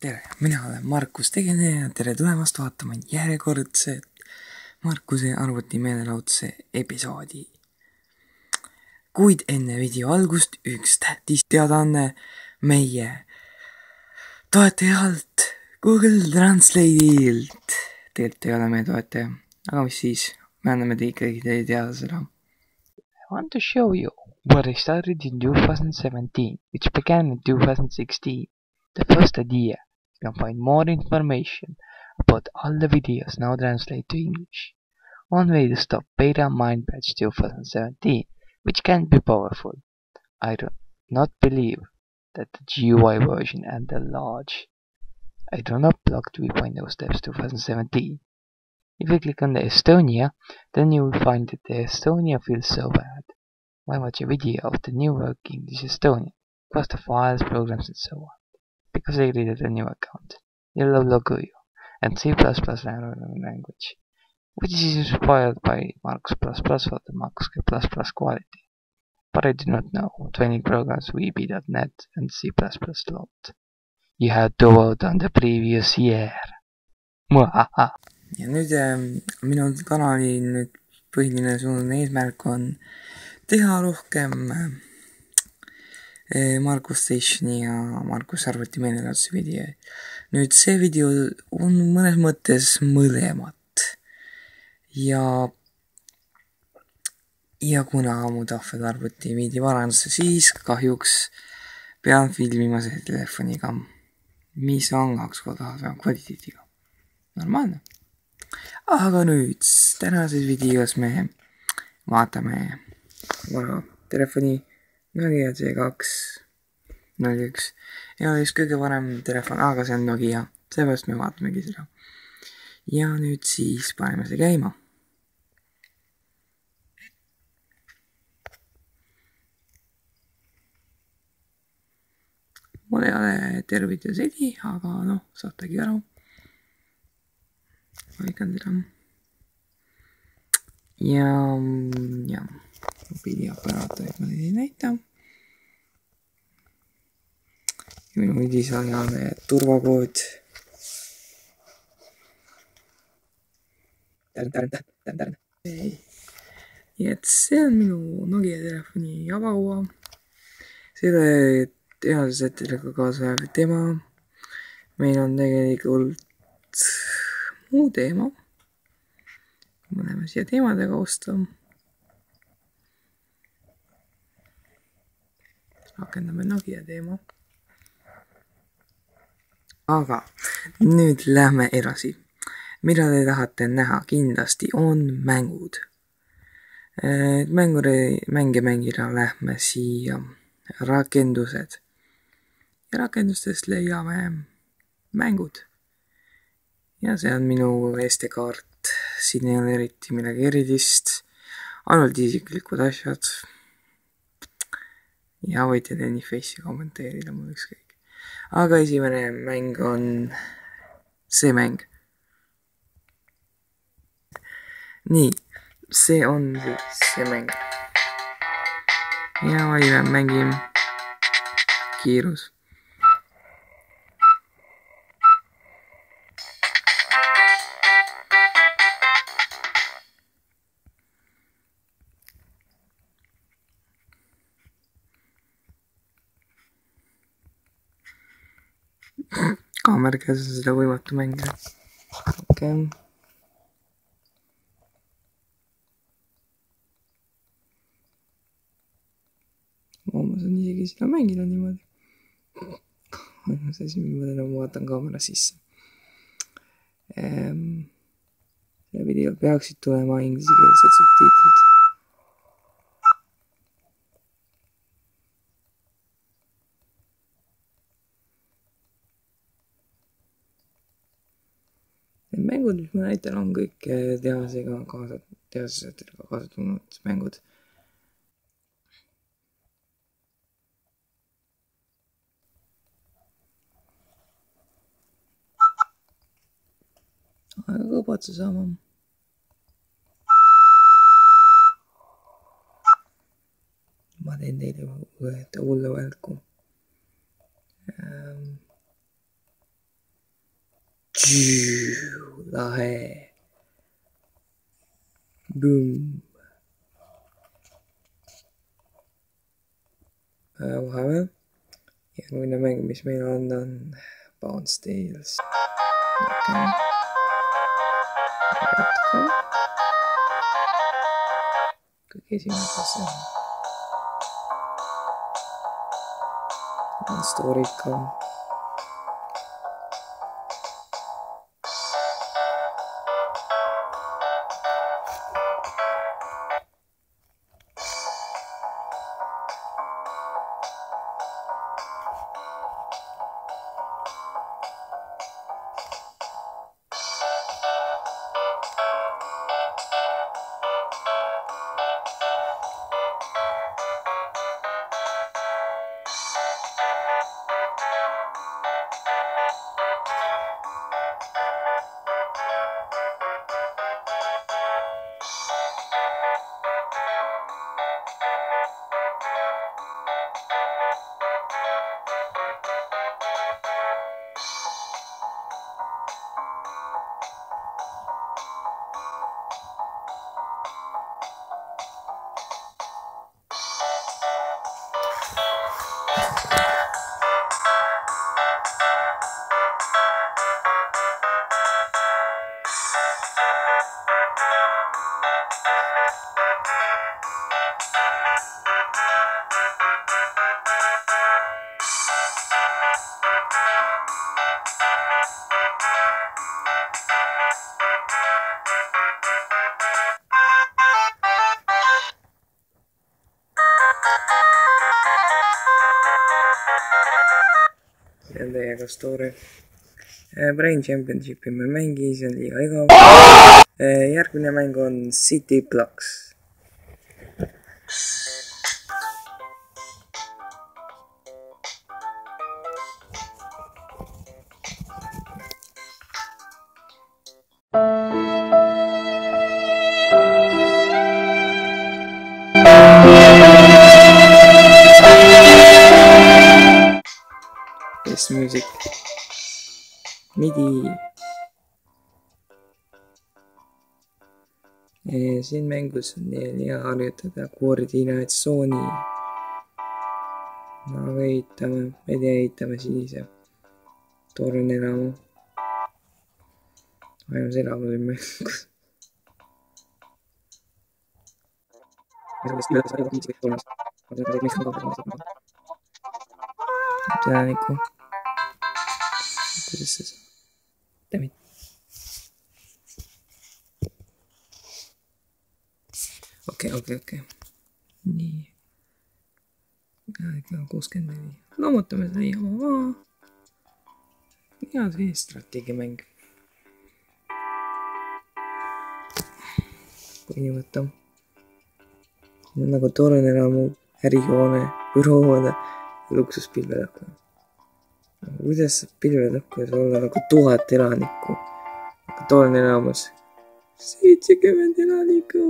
tere, mina olen Markus tegelane ja tere tulemast vaatama järjekordset Markuse arvuti meelelahutuse episoodi. Kuid enne video algust üks tähtis teadaanne meie toetajalt Google Translate'ilt. Tegelikult ei ole meie toetaja, aga mis siis, me anname ikkagi teie teada seda. I want to show you what I started in 2017, which began in 2016. The first idea. You can find more information about all the videos now translated to English. One way to stop beta mind patch 2017, which can be powerful. I do not believe that the GUI version and the large. I do not block 3.0 steps 2017. If you click on the Estonia, then you will find that the Estonia feels so bad. Why watch a video of the new working English Estonia? Because the files, programs and so on. Because I created a new account, Meelelahutus, and C++ language, which is inspired by Markuse for the Markuse quality. But I do not know training programs VB.net and C++ lot. You had to vote on the previous year. Ja nüüd minu kanali põhiline suunaline eesmärk on teha rohkem Markuse Stationi ja Markuse arvuti meelelahutuse video. Nüüd see video on mõnes mõttes mõlemat. Ja kuna mu tahvel arvuti viidi varandusse, siis kahjuks pean filmima selle telefoniga, mis on 2 korda halvema kvaliteediga. Normaalne. Aga nüüd tänases videos me vaatame telefoni Nokia C2-01. Ja just kõige varem telefon, aga see on Nokia, seepärast me vaatamegi seda. Ja nüüd siis paneme see käima. Mul ei ole tervitus heli, aga noh, saategi aru. Vaikan seda. Ja mobiiliaparaatoid ma ei näita. Ja minu lisajale turvakood. Tärn. Ja et see on minu Nokia telefoni avakuva. Selle teadusetilega kaasa läheb tema. Meil on tegelikult muu teema. Mõlema siia teemadega osta. Rakendame Nokia teema. Aga nüüd lähme edasi. Mida te tahate näha kindlasti on mängud. Mänge mängida lähme siia rakendused. Ja rakendustest leiame mängud. Ja see on minu SD-kaart. Siin ei ole eriti midagi erilist. Ainult isiklikud asjad. Ja võite teeni face'i kommenteerida mul ükskõik. Aga esimene mäng on see mäng. Nii, see on siis see mäng. Ja valime mängime kiirus. Kaamera käes on seda võimatu mängida. Okei. Ma saan isegi seda mängida niimoodi. Ainus asi, millega ma vaatan kaamera sisse. Selle video peaksid tulema inglise-keelsed subtiitrid. Mängud, mis ma näitan, on kõik teadusega kaasa tulnud mängud. Aga kõbatse saama. Ma teen teile hullu välku. Lahe. Boom. Vahepeal. Järgmine mäng, mis meil on Bounce Tales. Kõik esimene klasse. On Storika. See on teiega story. Brain Championshipi me mängi, see on liiga igav. Järgmine mäng on City Blocks. Yes, music. MIDI. Siin mängus on hea harjutada koordinatsiooni. No ehitame sinise torneramu. Ainus elamu siin mängus. Täheniku. Kuidas see saab? Damit. Okei. Nii. 64. Loomutame seda jama maa. Ja see strateegiamäng. Põhimõtta. Nagu torneramu, ärihoone, bürohoone, luksuspilvelõhku. Kuidas pilvelõhku olla nagu 1000 elanikku? Aga torneramus 70 elanikku.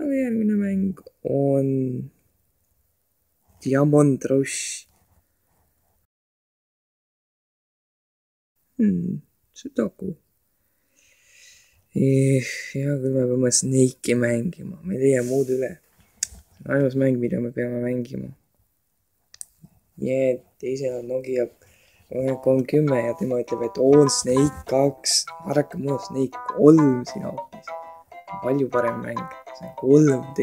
Aga järgmine mäng on Diamond Rush. Sudoku. Ja küll me peame Snake'i mängima. Me ei leia muud üle. See on ainus mäng, mida me peame mängima. Teisel on Nokia C2-01 ja tema ütleb, et on Snake 2. Vaadake, mul on Snake 3 siin hoopis. Palju parem mäng. See on 3D.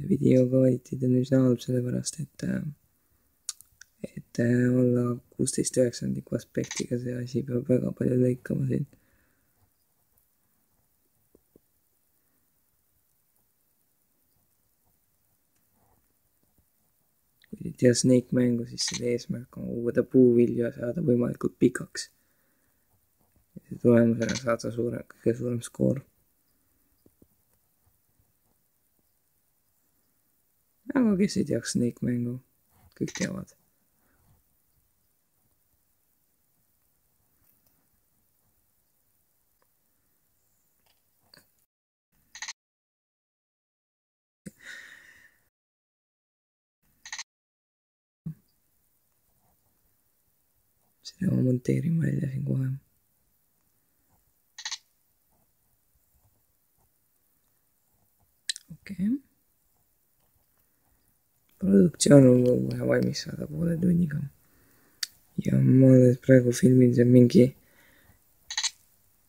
Video kvaliteet on üsna halb sellepärast, et olla 16/9 aspektiga see asi peab väga palju lõikama siin. Kui ei tea Snake mängu, siis selle eesmärk on uueda puuvilju ja saada võimalikult pikaks. Ja tulemusena saada kõige suurem skoor. Aga kes ei teaks Snake mängu? Kõik teavad. Selle ma monteerin välja siin kohe. Okei. Produktsioon on vaja valmis saada poole tunniga. Ja ma olen praegu filmin see mingi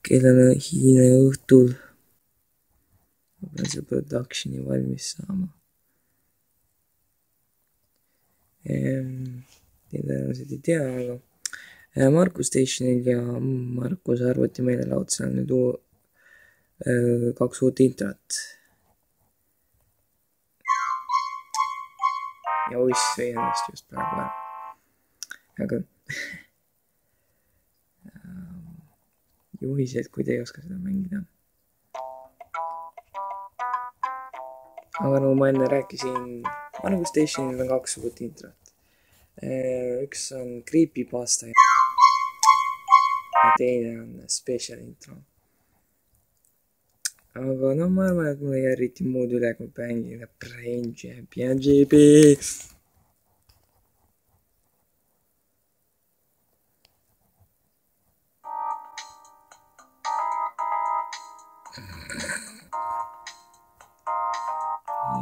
kellele hiline õhtul. Ma pean see productioni valmis saama. Tõenäoliselt ei tea, aga Markuse stationil ja Markuse arvuti meelelahutusel on nüüd 2 uut introt. Ja uiss või ennast just praegu ära. Aga juhised, kui te ei oska seda mängida. Aga nagu ma enne rääkisin, Markuse stationil on 2 uut introt. Üks on creepypasta ja teine on special intro. Aga no ma arvan, et mul ei eriti muud üle kui mängida Brain Champion.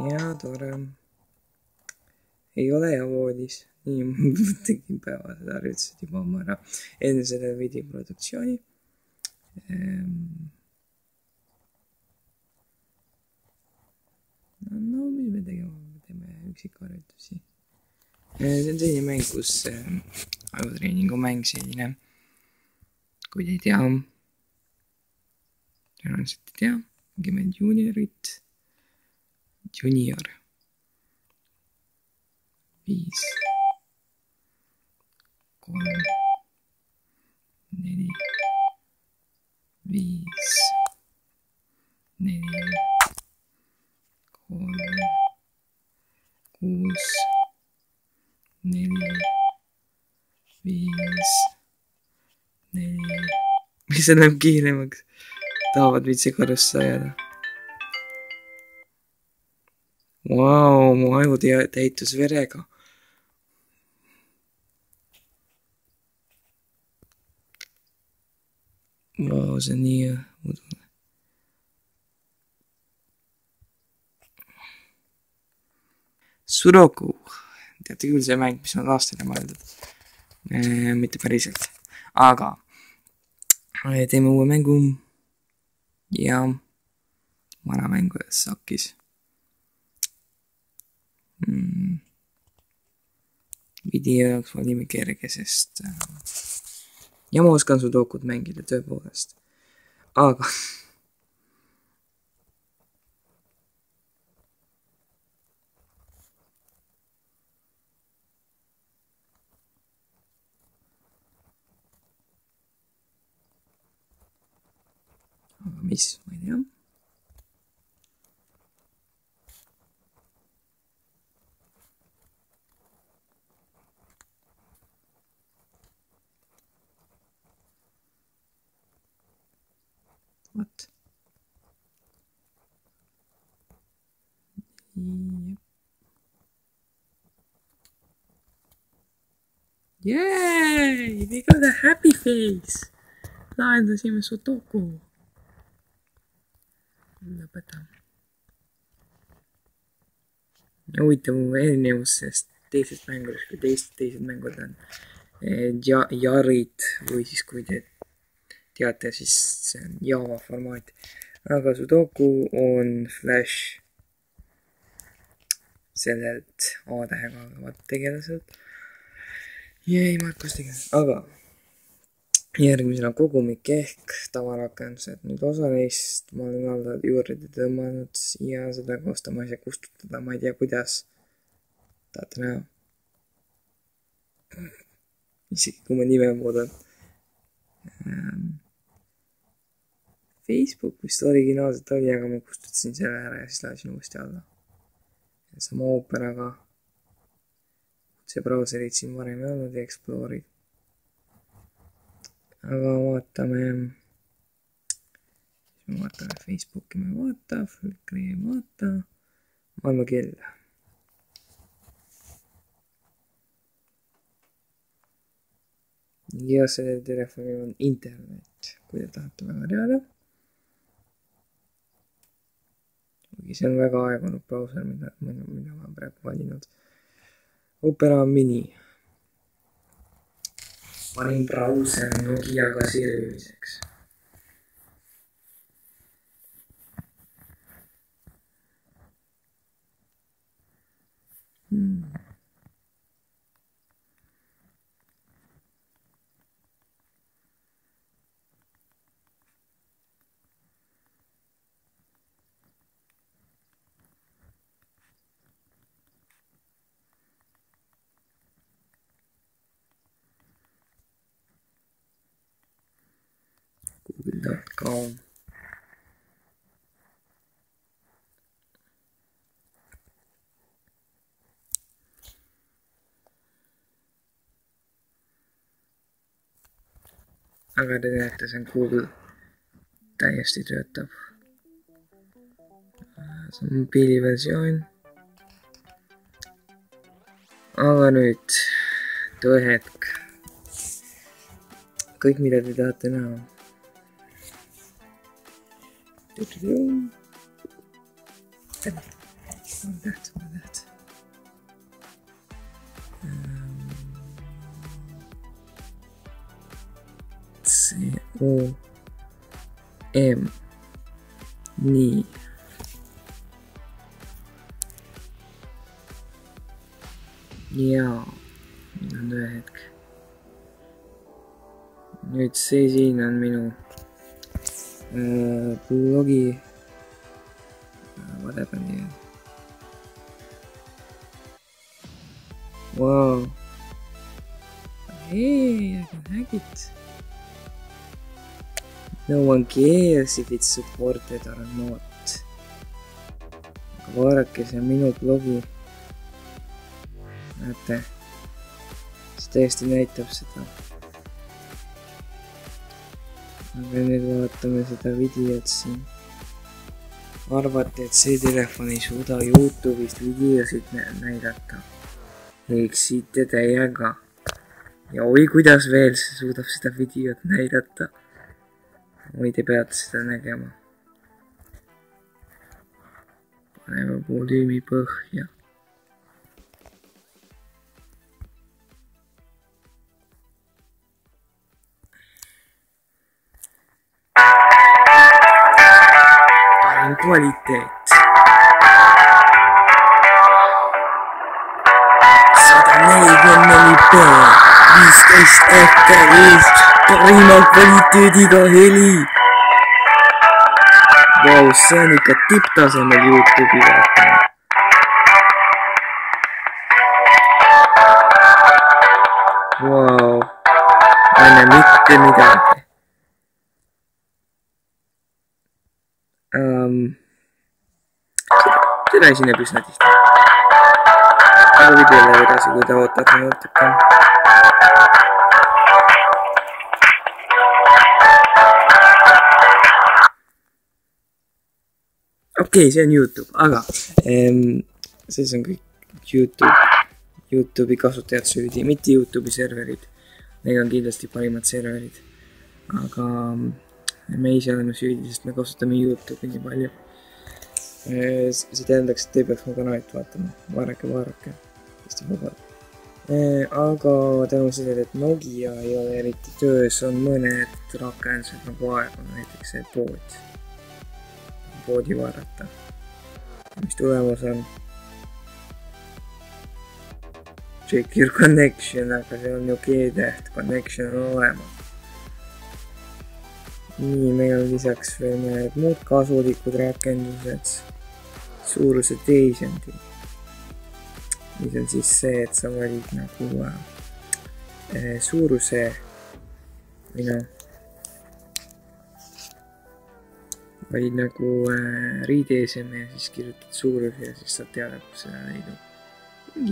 Ja tore. Ei ole ja voodis. Nii tegin päevased harjutused juba oma ära enne selle videoproduktsiooni. No, mis me tegema? Me teeme üksikharjutusi. See on selline mäng, kus ajutreeningu mäng selline, kui te ei tea, tõenäoliselt ei tea, mängime junior 5 3 4 5 4 3 6 4 5 4 mis see läheb kiiremaks? Tahavad vitsi korrusse ajada. Vau, mu aju täitus verega. Vau, see on nii udune. Sudoku. Teate küll see mäng, mis on lastele mõeldud. Mitte päriselt. Aga teeme uue mängu. Ja vana mängu sakkis. Video jaoks valime kerge, sest ja ma oskan sudokut mängida tõepoolest. Aga mis, ma ei tea. What? Yep. Yay! We got a happy face! Lahendasime sudoku. Lõpetan. Huvitav erinevus, sest teisest mängudest kui teised mängud on jarid või siis kui te teate, siis see on Java formaat. Aga sudoku on flash sellelt A-tähega tegelaselt. Jäi Markus tegelas. Aga järgmisena kogumik ehk tavarakendused. Nüüd osa neist ma olen alla juurde tõmmanud ja seda kosta ma ei saa kustutada. Ma ei tea, kuidas. Tahate näha? Isegi kui ma nime muudan. Facebook vist originaalselt oli, aga ma kustutasin selle ära ja siis lasin uuesti alla. Ja sama Operaga. See brauserid siin varem ei olnud ja Explore'id. Aga vaatame Facebooki, ma ei vaata, Flickri ei vaata, maailma kell. ja sellel telefonil on internet, kui te tahate väga teada. See on väga aegunud brauser, mida ma praegu valinud. Opera Mini. Panin brauser Nokiaga sirvimiseks. Google.com. Aga te näete, see on Google täiesti töötab. See on mobiiliversioon. Aga nüüd tõehetk. Kõik, mida te tahate näha. Täht. C2-01. Nii. Jaa, nüüd on ühe hetk. Nüüd see siin on minu blogi whatever nii. Wow. Hey, I can hack it. No one cares if it's supported or not. Aga vaadake, see on minu blogi. Näete, see tõesti näitab seda. Aga nüüd vaatame seda videot siin. Arvati, et see telefon ei suuda YouTube'ist videosid näidata. Eksite teiega. Ja oi, kuidas veel see suudab seda videot näidata. Oi, te peate seda nägema. Paneme volüümi põhja. Parim kvaliteet. 144p, 15 FPS, parima kvaliteediga heli. Vau, see on ikka tipptasemel YouTube'i vaatama. Vau, ma ei näe mitte midagi. Seda esineb üsna tihti. Aga videole edasi, kui te ootate natuke. Okei, see on YouTube, aga see on kõik YouTube'i kasutajad süüdi, mitte YouTube'i serverid. Need on kindlasti parimad serverid. Aga me ise oleme süüdi, sest me kasutame YouTube'i nii palju. See tähendaks, et te peaks mu kanalit vaatama. Vaarake. Hästi vabalt. Aga tänu sellele, et Nokia ei ole eriti töös, on mõned rakendused nagu aegu, näiteks see poodi vaadata. Mis tulemas on? Check your connection, aga see on ju G-täht, connection on olemas. Nii, meil on lisaks veel mõned muud kasulikud rakendused. Suuruse teisendil. Mis on siis see, et sa valid nagu suuruse valid nagu riideeseme ja siis kirjutad suuruse ja siis saad teada, kus seda leidub.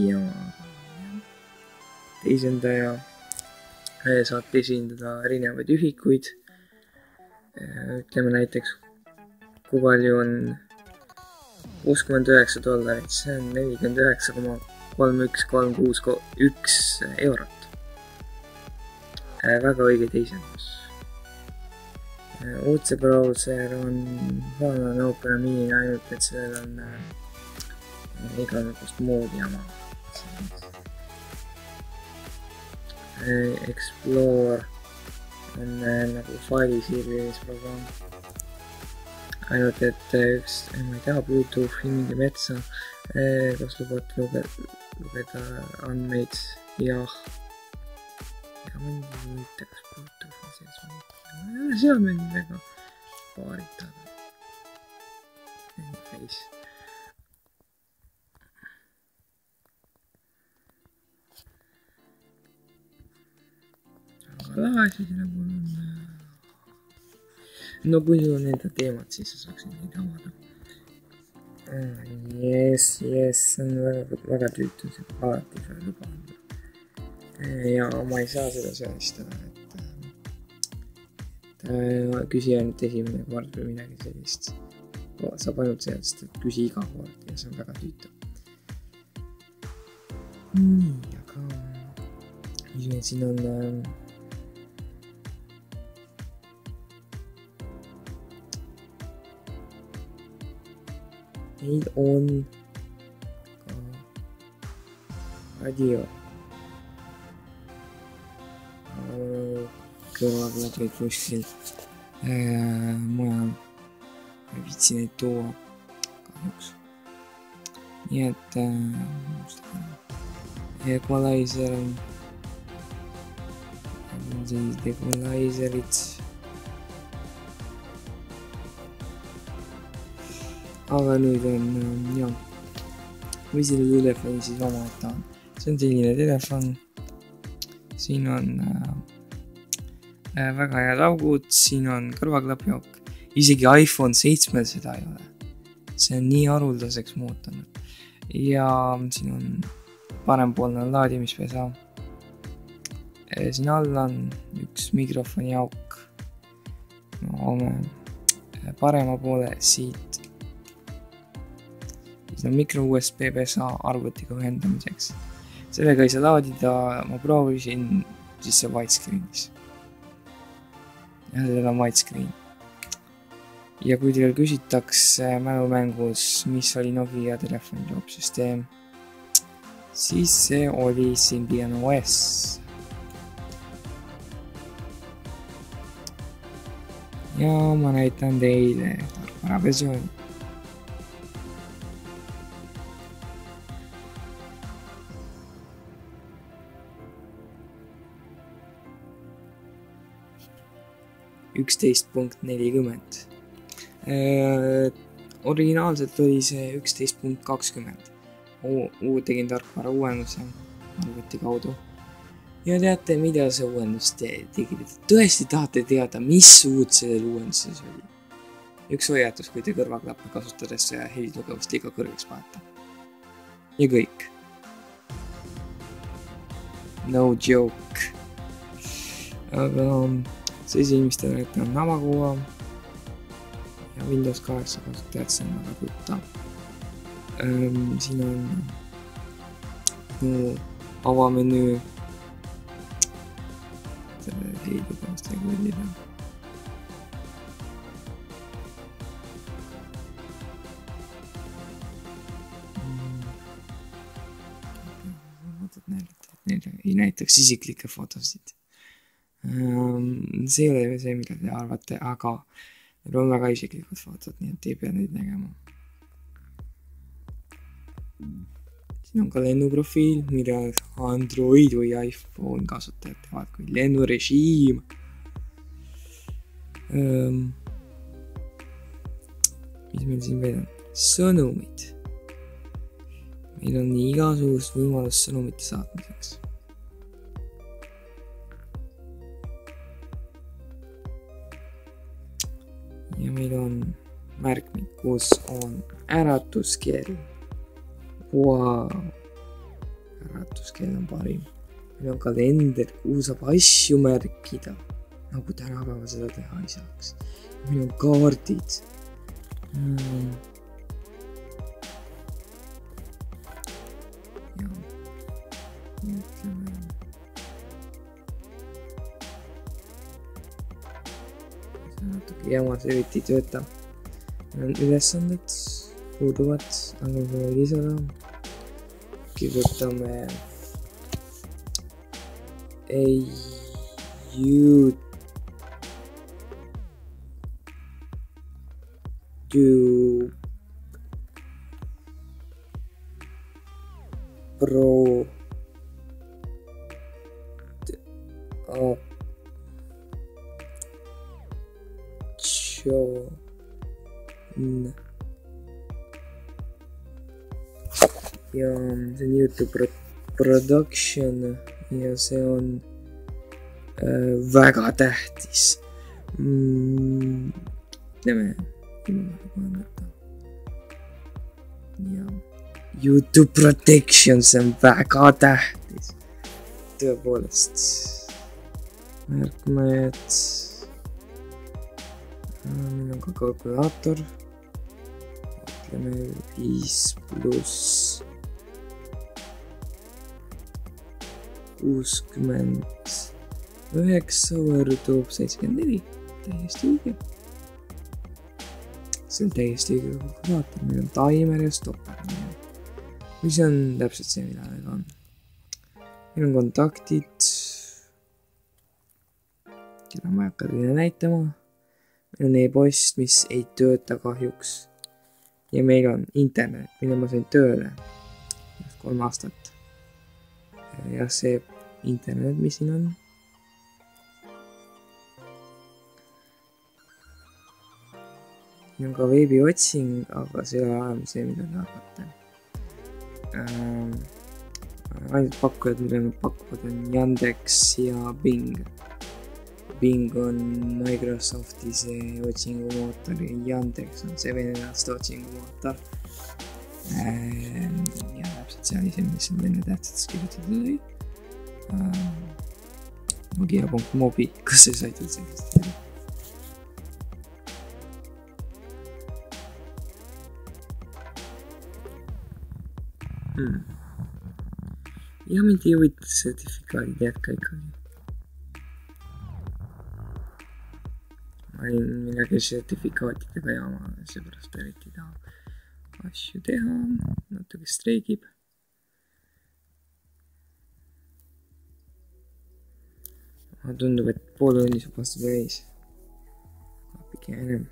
Ja teisendaja saad esindada erinevaid ühikuid. Ütleme näiteks, kui palju on $69, see on 49,31361 eurot. väga õige teisendus. Otse brauser on sarnane Opera Minile, ainult et sellel on igasugust moodi jama. Explore on nagu failisirvimisprogramm. Ainult et ma ei tea, Bluetoothi mingi metsa, kas lubad lugeda andmeid, jah. Ja mingi võite, kas Bluetooth on sees või mitte. Ma ei ole seadmeid midagi paaritada. Face. Aga lahasid nagu on... No kui sul on enda teemad, siis sa saaksid neid avada. Yes, see on väga tüütu, see alati ei saa luba anda. Ja ma ei saa seda seadistada, et küsi ainult esimene kord või midagi sellist. Saab ainult seadistada, et küsi iga kord ja see on väga tüütu. Nii, aga mis meil siin on... Neid on ka radio. Kõrvaklapid kuskil mujal. Ma ei viitsi neid tuua kahjuks. Nii et equalizer on siis equalizerid. Aga nüüd on, jah, või selle telefoni siis omaette on. See on selline telefon. Siin on väga head augud, siin on kõrvaklapiauk. Isegi iPhone 7 seda ei ole. See on nii haruldaseks muutunud. Ja siin on parempoolne laadimispesa. Siin all on üks mikrofoni auk. Parema poole siit. Siin on mikro USB pesa arvutiga ühendamiseks. Sellega ei saa laadida, ma proovisin, siis see widescreenis. Ja sellel on widescreen. Ja kui teil küsitakse mälumängus, mis oli Nokia telefoni joopsüsteem, siis see oli siin OS. Ja ma näitan teile tarkvara versiooni. .11.40. Originaalselt oli see 11.20. Tegin tarkvara uuenduse arvuti kaudu. Ja teate, mida see uuendus tegi? Tõesti tahate teada, mis uut sellel uuenduses oli? Üks hoiatus, kui te kõrvaklappe kasutades helitugevust liiga kõrgeks panete. Ja kõik. No joke. Aga see siin, mis te näete, on navakuva ja Windows 8 kasutajad, see on väga tutta. Siin on avamenüü selle helitugevust regullida. Ei näitaks isiklikke fotosid. See ei ole see, mida te arvate, aga need on väga isiklikud fotod, nii et ei pea neid nägema. Siin on ka lennuprofiil, mida Android või iPhone kasutajad teevad kui lennurežiim. Mis meil siin veel on? Sõnumid. Meil on igasugust võimalust sõnumite saatmiseks. Ja meil on märkmid, kus on äratuskell. Wow. Äratuskell on parim. Meil on kalender, kuhu saab asju märkida, nagu tänapäeval seda teha ei saaks. Meil on kaardid. jama, see eriti ei tööta. Ülesanded puuduvad, aga kui lisada, kirjutame YouTube ja see on YouTube production ja see on väga tähtis. Teeme ja YouTube protection, see on väga tähtis. Tõepoolest. Märkmed. Meil on ka kalkulaator. Ütleme 5 + 69 võrdub 74. Täiesti õige. See on täiesti õige kalkulaator. Meil on taimer ja stopper. Mis on täpselt see, mida meil on? Meil on kontaktid. Keda ma ei hakka teile näitama. Meil on e-post, mis ei tööta kahjuks. Ja meil on internet, mille ma sain tööle 3 aastat. Ja see internet, mis siin on. Siin on ka veebiotsing, aga see on see, mida te arvate. Ainult pakkujad, mille nad pakuvad, on Yandex ja Bing. Bing on Microsofti see otsingumootor ja Yandex on see venelaste otsingumootor. Ja täpselt see oli see, mis on vene tähtsates kirjutatud oli. Nokia.mobi, kas see said üldse kästada? Ja mind ei huvita sertifikaadid, jätka ikkagi. Ma olin midagi sertifikaatidega jama, seepärast eriti ei taha asju teha, natuke streigib. Tundub, et poole tunni saab vastu täis. Pigem enam.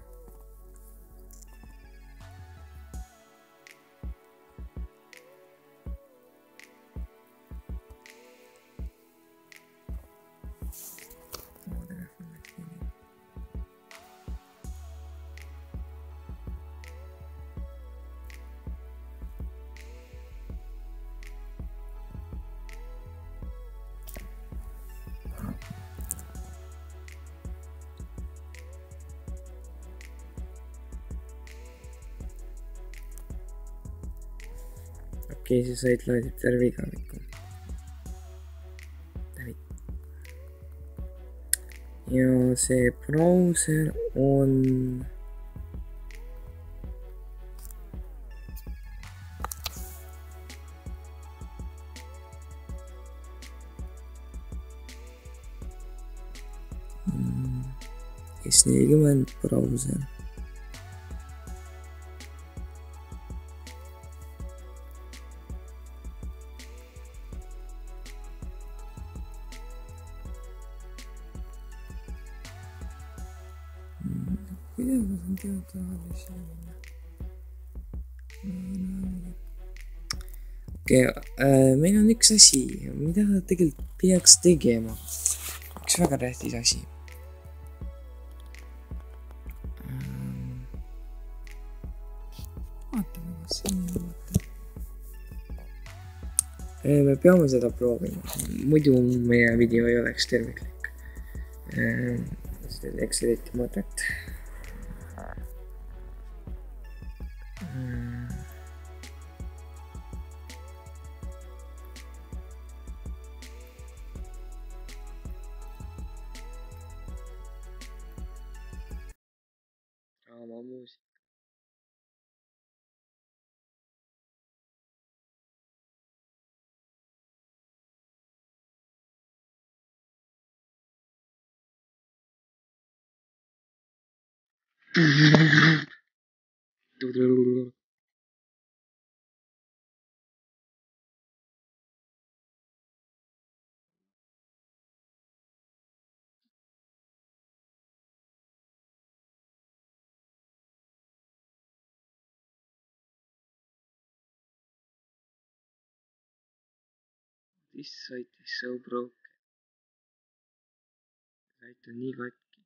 Okei, see sait laadib terve igavikku. Ja see brauser on S40 brauser. Okei, meil on üks asi, mida tegelikult peaks tegema. Üks väga tähtis asi. Vaatame, kas see nii vaata. Me peame seda proovima, muidu meie video ei oleks terviklik. Seda Exceliti mõtet. Muusika. This site is so broken. Sait on nii katki.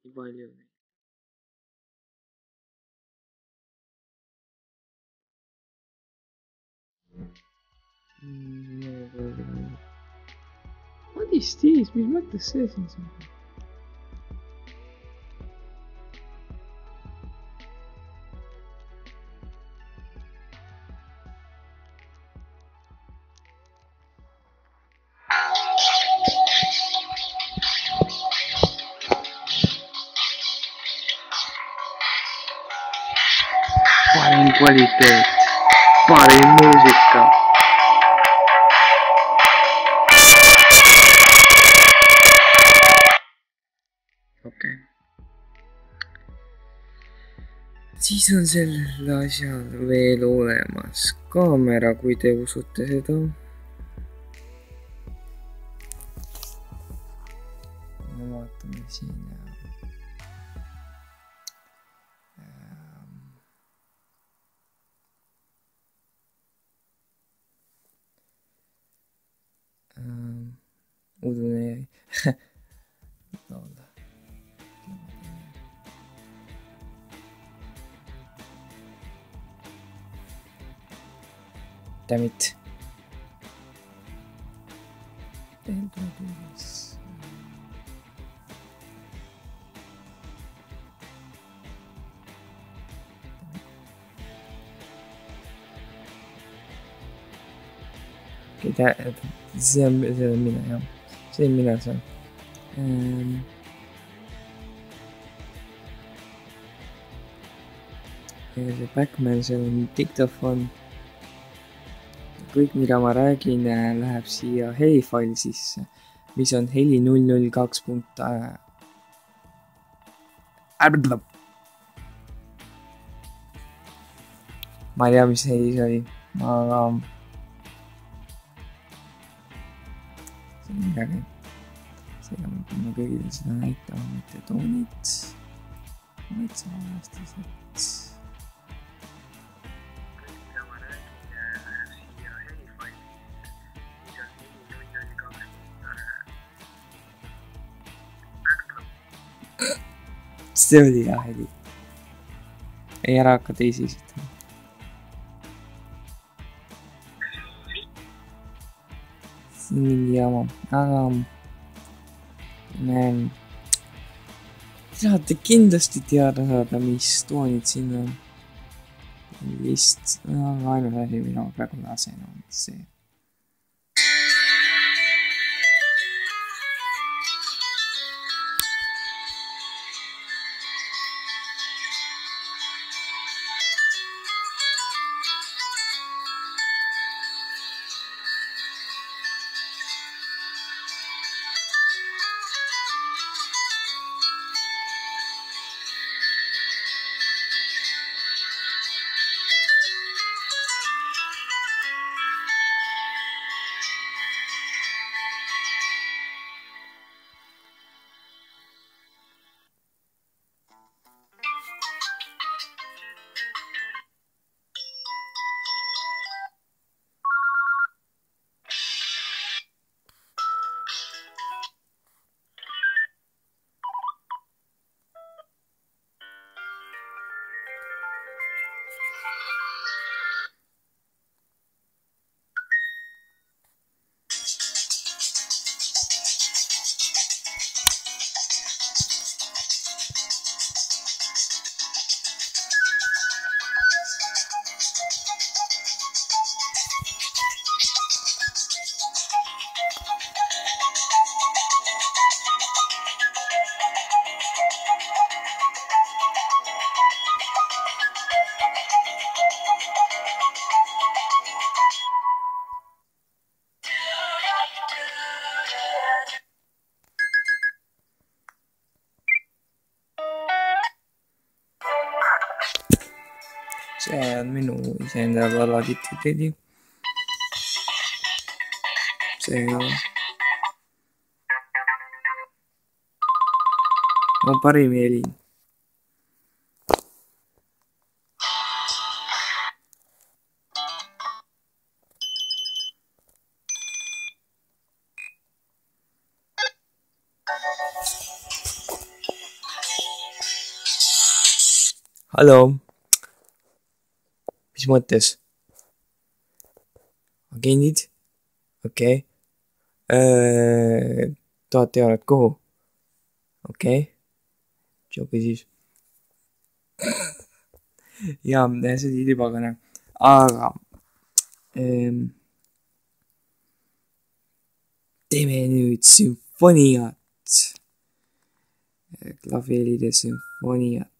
Nii palju neid. What is this? Mis mõttes see siin on? Parim kvaliteet, parim muusika. Okei. Siis on sellel asjal veel olemas kaamera, kui te usute seda. Vaatame siin. Udune jäi. Damn it. See on mina, jah. See on mina, see on. See Backman, see on diktofon. Kõik, mida ma räägin, läheb siia helifaili sisse, mis on heli 002. Ma ei tea, mis heli see oli, aga see on midagi. Seega me peame kõigile seda näitama, mitte toonid, vaid salvestused. See oli hea heli. Ei, ära hakka teisi esitama. See on mingi jama, aga tahate kindlasti teada saada, mis toonid siin on. Vist, aga ainult asi, mida ma praegu lasen, on see. see on minu iseenda laaditud veidi. See on parim helin. Hallo. Mis mõttes? Agendid? Okei. 1000 eurot kuhu? Okei. Joki siis. Ja, see oli libakõne. Aga teeme nüüd sümfoniat. Klavielide sümfoniat.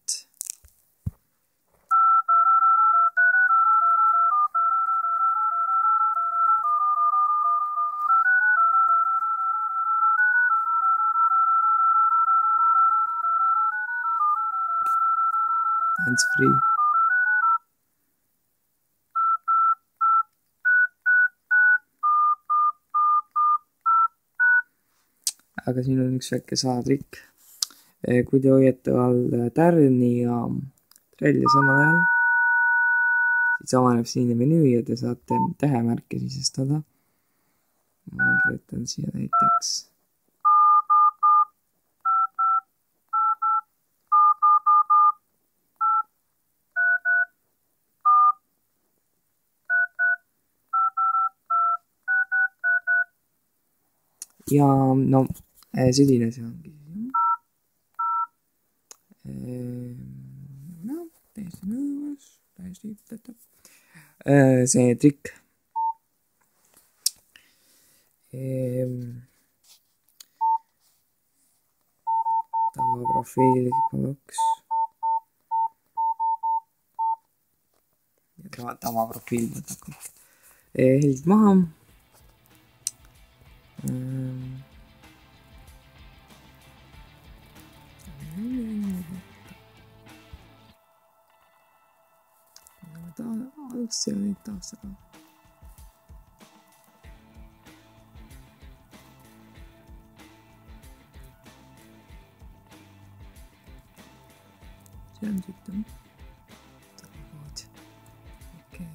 Hands free. Aga siin on üks väike salatrikk. Kui te hoiate all tärni ja trelli samal ajal, siis avaneb siinne menüü ja te saate tähemärke sisestada. Ma kirjutan siia näiteks ja no selline see ongi. No, täiesti nõus, täiesti ütletav. See trikk. Tavaprofiili paluks. Tavaprofiil võtab kõik. Helid maha. Algsi oli taastada. See on süttum. Okei.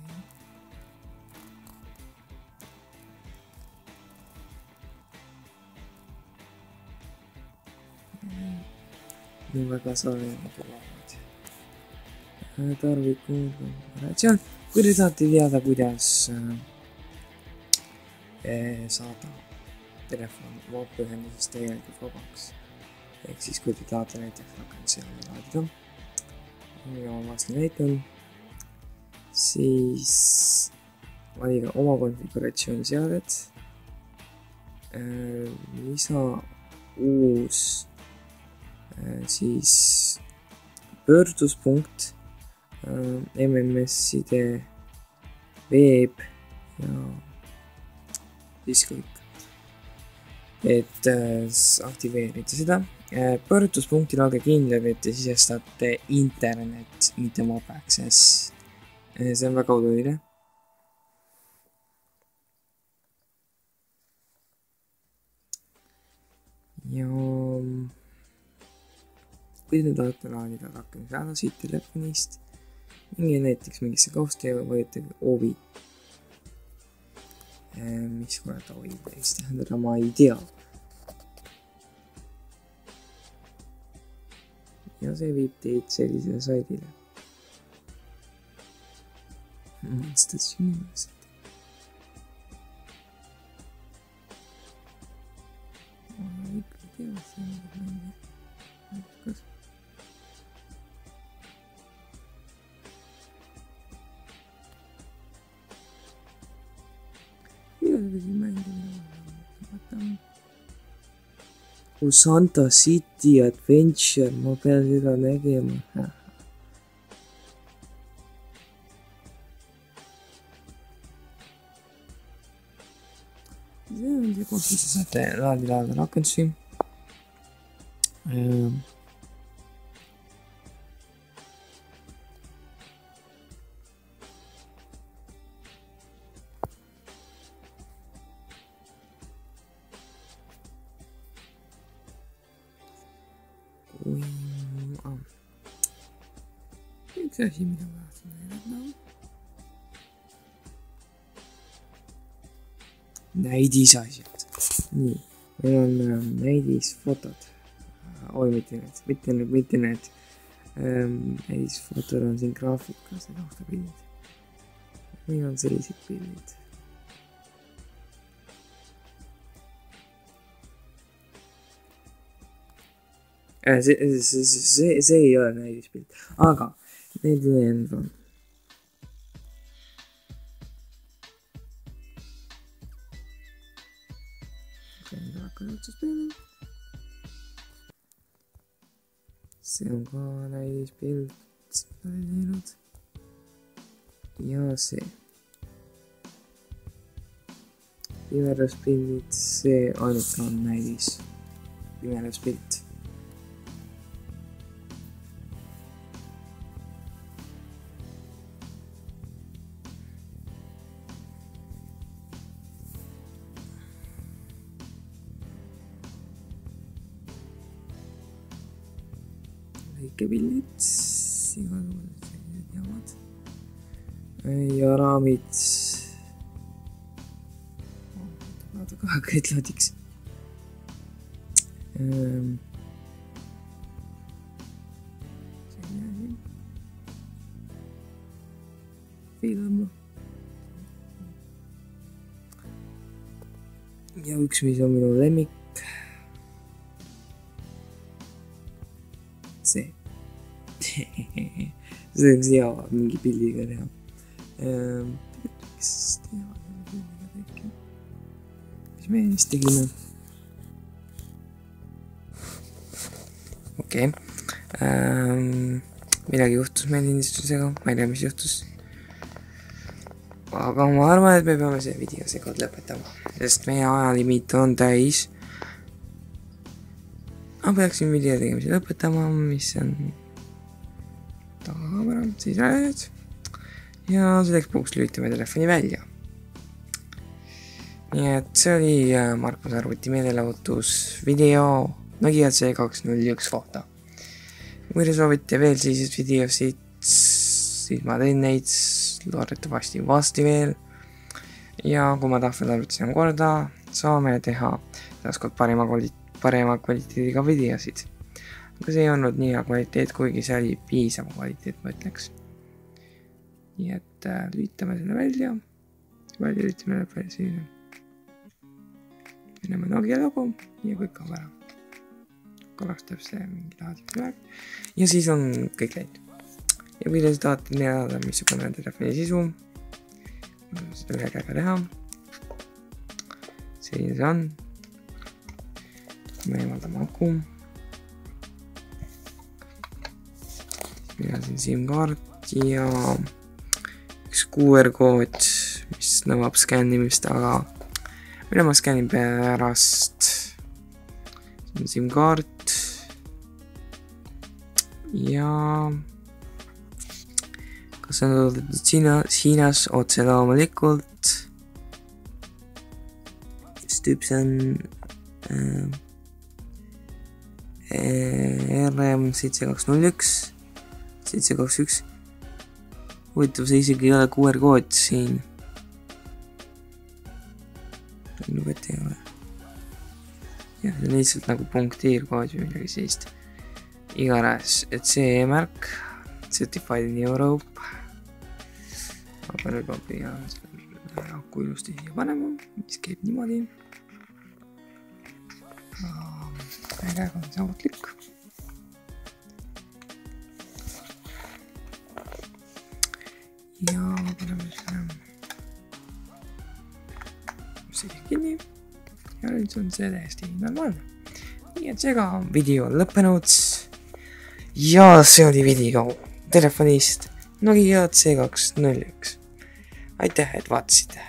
Nii väga soovinud ülevaade. Tarvikud operatsioon. Kui te tahate teada, kuidas saada telefon WAP ühendusest tegelikult vabaks. Ehk siis, kui te tahate näiteks rakenduse alla laadida. Ja ma vastan näitan. Siis valida oma konfiguratsiooni seaded. Lisa uus siis pöörduspunkt, MMS-ide veeb ja siis kõik. Et aktiveerida seda. Pöörduspunktil olge kindlad, et te sisestate internet, mitte mob access. See on väga oluline. Ja kui te tahate laadida rakenduse alla siit telefonist, mingi näiteks mingisse kausti ja võite ovi. Mis korda ovi võiks tähendada, ma ei tea. Ja see viib teid sellisele saidile. Statsioonilised. Ma ikka tea, see on kas Santa City Adventure, ma pean seda nägema. See on see, kus te saate laadida rakendusi. üks asi, mida ma tahtsin näidata. Näidisasjad. Nii, meil on näidisfotod. Mitte need. Näidisfotod on siin graafikas ja taustapildid. Meil on sellised pildid. See ei ole näidispilt, aga need ülejäänud on. See on ka näidispilt, seda ei teinud. Ja see. Pimedaspildid, see ainult on näidis. Pimedaspilt. Väikepildid, igasugused sellised jamad. Ja raamid. Vaata kahe kõitlaadiks. Film. Ja üks, mis on minu lemmik. See. See oleks hea mingi pildiga teha. Mis teevad selle pildiga tekib? Mis me siis tegime? Okei. Midagi juhtus meil lindistusega. Ma ei tea, mis juhtus. Aga ma arvan, et me peame see video seekord lõpetama. Sest meie ajalimiit on täis. Ma peaksin video tegemise lõpetama, mis on tagakaamera, siis rääjad. Ja selleks puhuks lülitame telefoni välja. Nii et see oli Markuse Arvuti meelelahutus video Nokia C2-01 kohta. Kui te soovite veel sellised videosid, siis ma teen neid loodetavasti vasti veel. Ja kui ma tahvel arvutasin korda, saame teha taaskord parema kvaliteediga videosid. Aga see ei olnud nii hea kvaliteet, kuigi see oli piisav kvaliteet, ma ütleks. Nii et lülitame selle välja. Välja lülitame välja selline. Enneme Nokia logo ja kõik on ära. Korraks teeb see mingi laadiks üle. Ja siis on kõik läinud. Ja kui te tahate teada, missugune on telefoni sisu, seda ühe käega teha. Selline see on. Me eemaldame aku. Meil on siin SIM-kaart ja üks QR-kood, mis nõuab skännimist, aga mille ma skännin pärast. See on SIM-kaart ja kas on toodetud Hiinas otse loomulikult. Tüüps on RM7-201 721. Huvitav, see isegi ei ole QR-kood siin. Tundub, et ei ole. Jah, see on lihtsalt nagu punktiirkood või midagi sellist. Iganes, et see märk Certified in Europe. Aga nüüd ma pean selle aku ilusti siia panema, mis käib niimoodi. Käega on saavutlik. Ja paneme selle kinni. Ja nüüd on see täiesti normaalne. Nii et seega on video lõppenud. Ja see oli video telefonist Nokia C2-01. Aitäh, et vaatasite.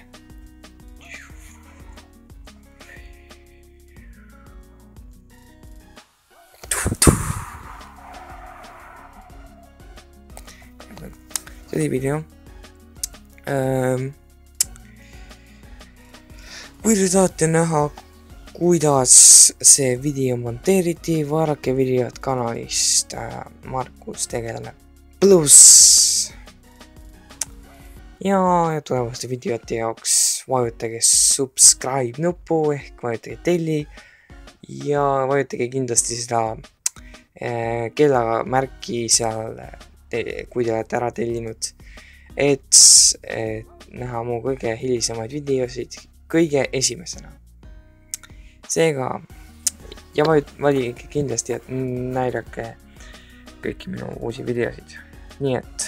See oli video. Kui te tahate näha, kuidas see video monteeriti, vaadake videot kanalist Markus tegeleb pluss. Ja tulevaste videote jaoks vajutage subscribe nupu ehk vajutage telli ja vajutage kindlasti seda kellamärki seal, kui te olete ära tellinud, et näha mu kõige hilisemaid videosid kõige esimesena. Seega, ja valige kindlasti, et näidake kõiki minu uusi videosid. Nii et